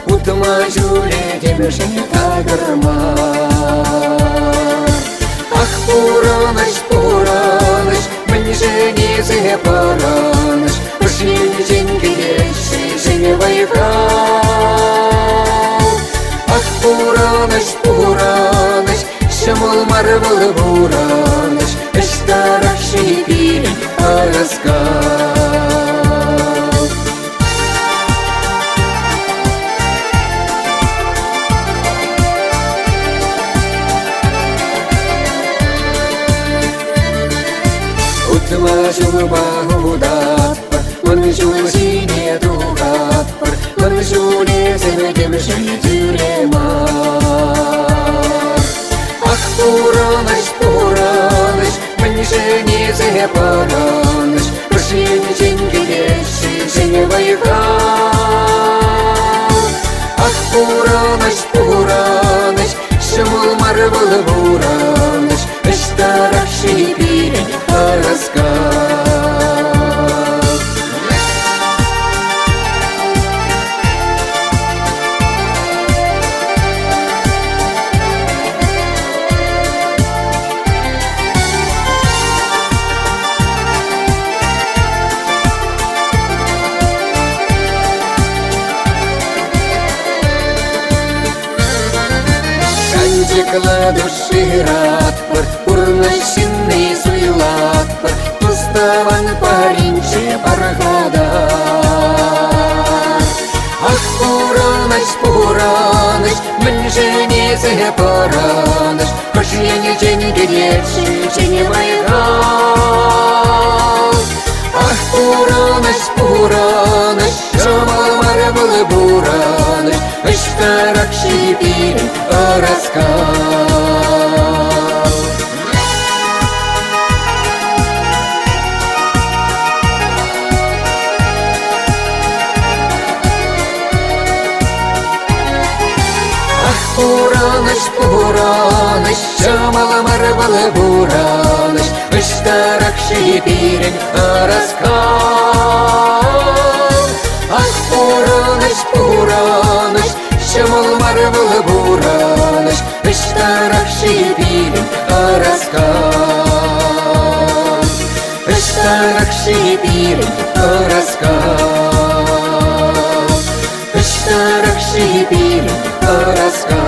Utma jule demşin tagırma. Ах, Пураныч, Пураныч, мне не запораныч, пошли деньги лечи, живой враг. Ах, Пураныч, Пураныч, шамул марвал Пураныч, старший пилень, раскал. Утмажу багудатпар, манжу сине дугатпар, манжу лезен демшин тюремар. Ах, Пураныч, Пураныч, мне не запораныч, пошли деньги лечи, живой враг. Ах, Пураныч, Пураныч, шамул марвал Пураныч, старший пилень, раскал. Шанчикла души радпар, урнащинный суйлатпар, уставан паринче паргада. Ах, Пураныч, Пураныч, мне не запораныч, пошли деньги лечи, не майгал. Ах, Пураныч, Пураныч, шамал марвал Пураныч, старший пилень, раскал. Ах, Пураныч, Пураныч, шамал марвал Пураныч, старший пилень, раскал. Ах, Пураныч, Пураныч, шамал марвал Пураныч, старший пилень, раскал. Старший пилень, раскал. Старший пилень, раскал.